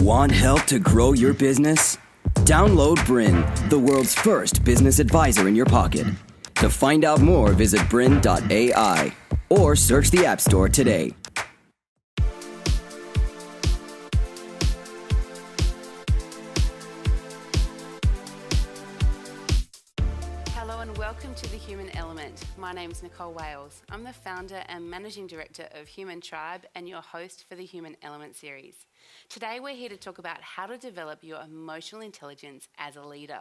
Want help to grow your business? Download Bryn, the world's first business advisor in your pocket. To find out more, visit bryn.ai or search the App Store today. Hello and welcome to The Human Element. My name is Nicole Wales. I'm the founder and managing director of Human Tribe and your host for the Human Element series. Today we're here to talk about how to develop your emotional intelligence as a leader.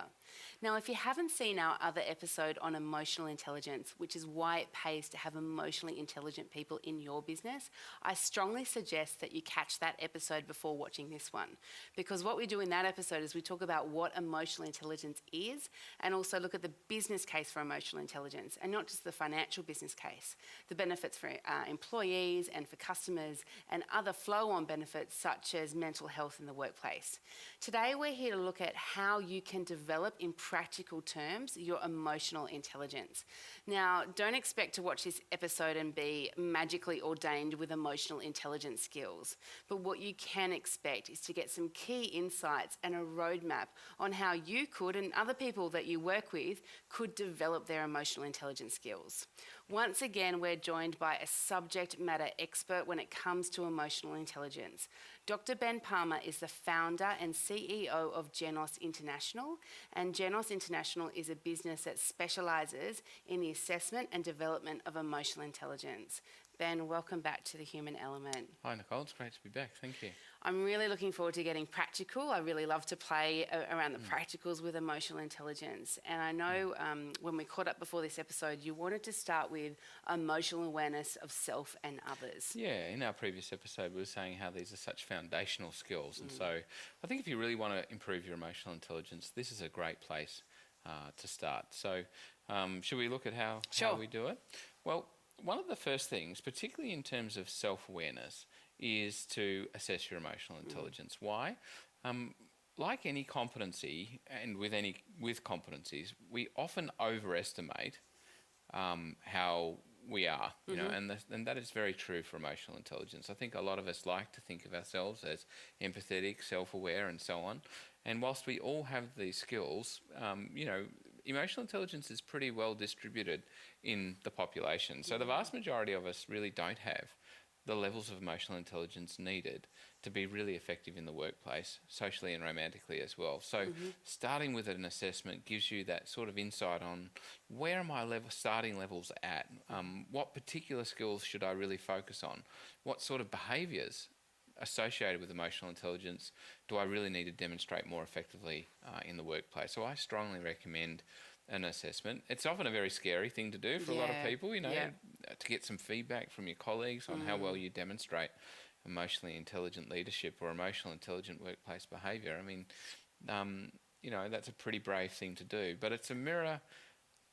Now, if you haven't seen our other episode on emotional intelligence, which is why it pays to have emotionally intelligent people in your business, I strongly suggest that you catch that episode before watching this one. Because what we do in that episode is we talk about what emotional intelligence is and also look at the business case for emotional intelligence and not just the financial business case, the benefits for employees and for customers and other flow-on benefits such as mental health in the workplace. Today we're here to look at how you can develop in practical terms your emotional intelligence. Now, don't expect to watch this episode and be magically ordained with emotional intelligence skills, but what you can expect is to get some key insights and a roadmap on how you could and other people that you work with could develop their emotional intelligence skills. Once again, we're joined by a subject matter expert when it comes to emotional intelligence. Dr. Ben Palmer is the founder and CEO of Genos International, and Genos International is a business that specialises in the assessment and development of emotional intelligence. Ben, welcome back to The Human Element. Hi Nicole, it's great to be back, thank you. I'm really looking forward to getting practical. I really love to play around the practicals with emotional intelligence. And I know when we caught up before this episode, you wanted to start with emotional awareness of self and others. Yeah, in our previous episode we were saying how these are such foundational skills, and so I think if you really want to improve your emotional intelligence, this is a great place to start. So should we look at how we do it? Well, one of the first things, particularly in terms of self-awareness, is to assess your emotional intelligence. Why? Like any competency, and with competencies, we often overestimate how we are, you know, and that is very true for emotional intelligence. I think a lot of us like to think of ourselves as empathetic, self-aware, and so on. And whilst we all have these skills, you know, emotional intelligence is pretty well distributed in the population. So the vast majority of us really don't have the levels of emotional intelligence needed to be really effective in the workplace, socially and romantically as well. So starting with an assessment gives you that sort of insight on where are my starting levels at? What particular skills should I really focus on? What sort of behaviours associated with emotional intelligence do I really need to demonstrate more effectively in the workplace? So I strongly recommend an assessment. It's often a very scary thing to do for a lot of people, you know, to get some feedback from your colleagues on how well you demonstrate emotionally intelligent leadership or emotional intelligent workplace behaviour. I mean, you know, that's a pretty brave thing to do, but it's a mirror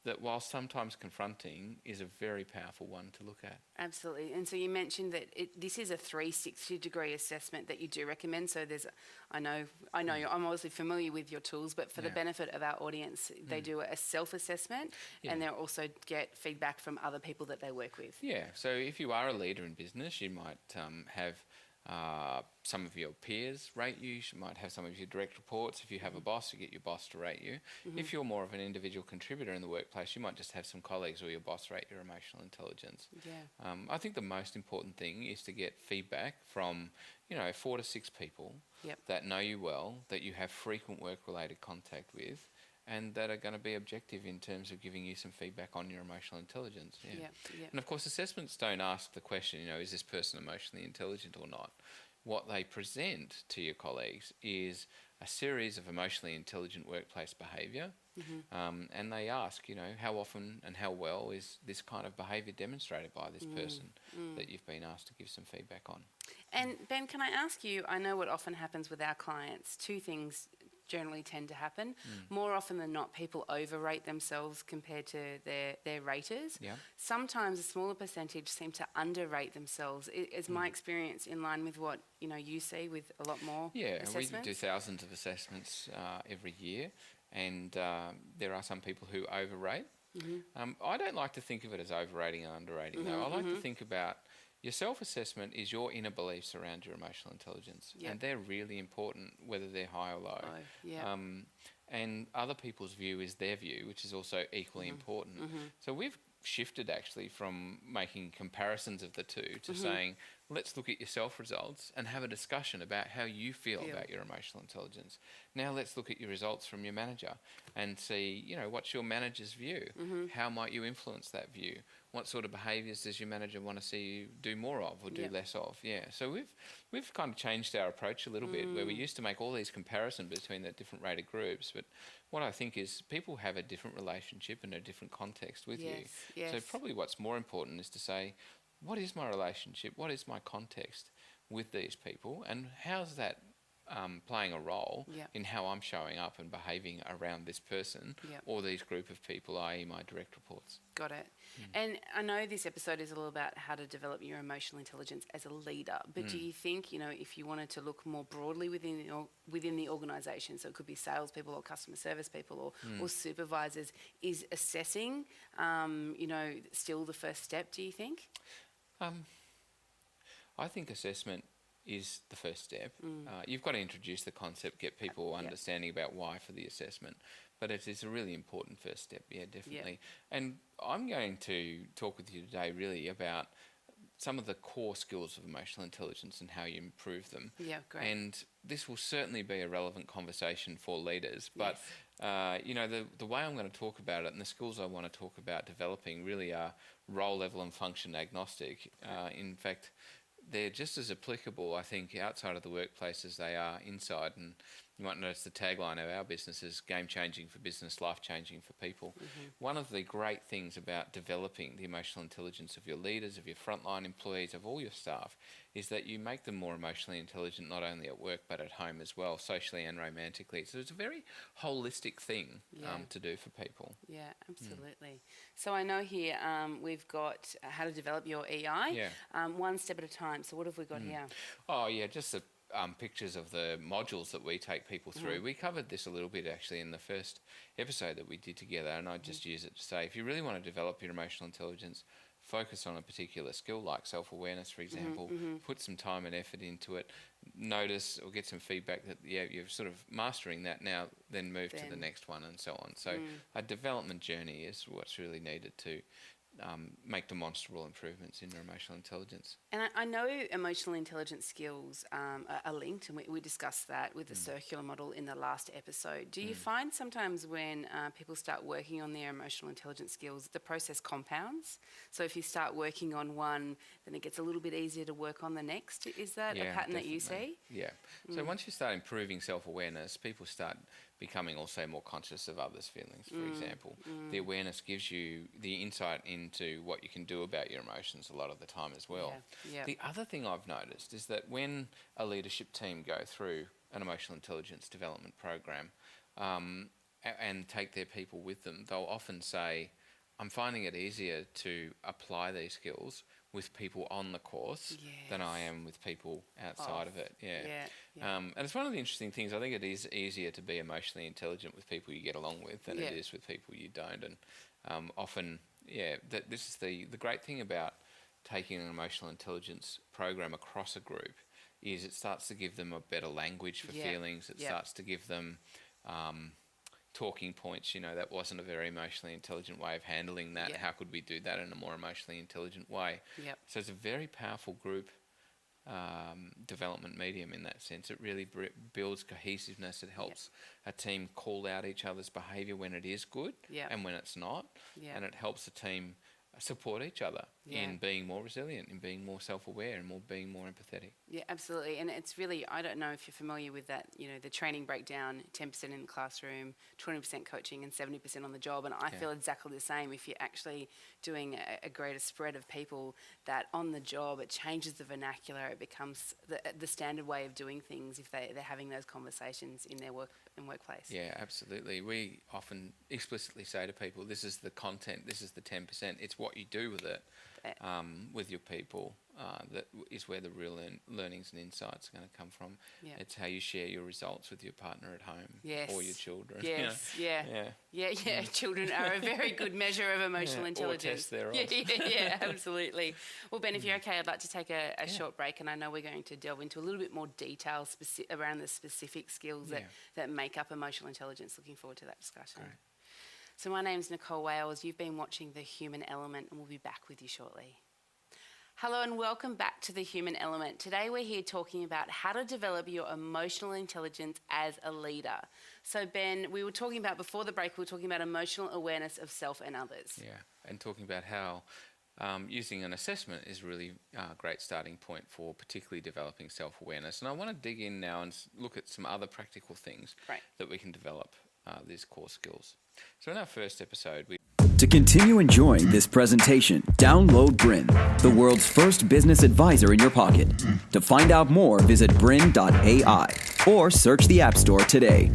that, while sometimes confronting, is a very powerful one to look at. Absolutely. And so you mentioned that this is a 360-degree assessment that you do recommend. So there's, I'm obviously familiar with your tools, but for the benefit of our audience, they do a self-assessment and they also get feedback from other people that they work with. Yeah. So if you are a leader in business, you might have some of your peers rate you. You might have some of your direct reports. If you have a boss, you get your boss to rate you. If you're more of an individual contributor in the workplace, you might just have some colleagues or your boss rate your emotional intelligence. I think the most important thing is to get feedback from, you know, 4 to 6 people that know you well, that you have frequent work-related contact with, and that are going to be objective in terms of giving you some feedback on your emotional intelligence. And of course, assessments don't ask the question, you know, is this person emotionally intelligent or not? What they present to your colleagues is a series of emotionally intelligent workplace behaviour, and they ask, you know, how often and how well is this kind of behaviour demonstrated by this person that you've been asked to give some feedback on. And Ben, can I ask you, I know what often happens with our clients, 2 things generally tend to happen. More often than not, people overrate themselves compared to their raters. Sometimes a smaller percentage seem to underrate themselves. Is my experience in line with what you see with a lot more assessments? We do thousands of assessments every year, and there are some people who overrate. I don't like to think of it as overrating and underrating, though. I like to think about your self-assessment is your inner beliefs around your emotional intelligence, Yep. and they're really important, whether they're high or low. Oh, yeah. And other people's view is their view, which is also equally important. So we've shifted actually from making comparisons of the two to saying, let's look at your self results and have a discussion about how you feel about your emotional intelligence. Now let's look at your results from your manager and see, what's your manager's view? How might you influence that view? What sort of behaviours does your manager want to see you do more of or do less of? Yeah. So we've kind of changed our approach a little bit, where we used to make all these comparisons between the different rated groups, but what I think is people have a different relationship and a different context with you. Yes. So probably what's more important is to say, what is my relationship? What is my context with these people? And how's that playing a role in how I'm showing up and behaving around this person or these group of people, i.e. my direct reports? Got it. And I know this episode is all about how to develop your emotional intelligence as a leader, but do you think, if you wanted to look more broadly within the organisation, so it could be salespeople or customer service people or supervisors, is assessing, still the first step, do you think? I think assessment is the first step. You've got to introduce the concept, get people understanding about why for the assessment, but it is a really important first step, definitely. And I'm going to talk with you today really about some of the core skills of emotional intelligence and how you improve them. Yeah, great. And this will certainly be a relevant conversation for leaders, but the way I'm going to talk about it and the skills I want to talk about developing really are role level and function agnostic. In fact, they're just as applicable, I think, outside of the workplace as they are inside. And you might notice the tagline of our business is game-changing for business, life-changing for people. One of the great things about developing the emotional intelligence of your leaders, of your frontline employees, of all your staff, is that you make them more emotionally intelligent not only at work but at home as well, socially and romantically. So it's a very holistic thing to do for people. Yeah, absolutely. So I know here we've got how to develop your EI, one step at a time. So what have we got here? Oh, yeah, just the pictures of the modules that we take people through. We covered this a little bit actually in the first episode that we did together, and I just use it to say, if you really want to develop your emotional intelligence, focus on a particular skill like self-awareness, for example, put some time and effort into it, notice or get some feedback that, you're sort of mastering that now, then move to the next one and so on. So a development journey is what's really needed to make demonstrable improvements in your emotional intelligence. And I know emotional intelligence skills are linked, and we discussed that with the circular model in the last episode. Do you find sometimes when people start working on their emotional intelligence skills, the process compounds? So if you start working on one, then it gets a little bit easier to work on the next. Is that a pattern that you see? Yeah. So once you start improving self-awareness, people start becoming also more conscious of others' feelings, for example. The awareness gives you the insight into what you can do about your emotions a lot of the time as well. The other thing I've noticed is that when a leadership team go through an emotional intelligence development program and take their people with them, they'll often say, I'm finding it easier to apply these skills with people on the course than I am with people outside of it. And it's one of the interesting things. I think it is easier to be emotionally intelligent with people you get along with than it is with people you don't. And often, this is the great thing about taking an emotional intelligence program across a group is it starts to give them a better language for feelings. It starts to give them talking points. That wasn't a very emotionally intelligent way of handling that. How could we do that in a more emotionally intelligent way? So it's a very powerful group development medium in that sense. It really builds cohesiveness. It helps a team call out each other's behaviour when it is good and when it's not. And it helps the team support each other in being more resilient, in being more self-aware and being more empathetic. Yeah, absolutely. And it's really, I don't know if you're familiar with that, the training breakdown, 10% in the classroom, 20% coaching and 70% on the job. And I feel exactly the same. If you're actually doing a greater spread of people, that on the job, it changes the vernacular. It becomes the standard way of doing things if they're having those conversations in their workplace. Yeah, absolutely. We often explicitly say to people, this is the content, this is the 10%. It's what you do with it with your people. That is where the real learnings and insights are going to come from. Yeah. It's how you share your results with your partner at home or your children. Yes, you know? Yeah. Children are a very good measure of emotional intelligence. Or test thereof. Yeah, absolutely. Well, Ben, if you're okay, I'd like to take a short break, and I know we're going to delve into a little bit more detail around the specific skills that make up emotional intelligence. Looking forward to that discussion. Great. So my name's Nicole Wales. You've been watching The Human Element, and we'll be back with you shortly. Hello and welcome back to The Human Element. Today we're here talking about how to develop your emotional intelligence as a leader. So Ben, we were talking about, before the break, we were talking about emotional awareness of self and others. Yeah, and talking about how using an assessment is really a great starting point for particularly developing self-awareness. And I want to dig in now and look at some other practical things that we can develop these core skills. So in our first episode, To continue enjoying this presentation, download Bryn, the world's first business advisor in your pocket. To find out more, visit bryn.ai or search the App Store today.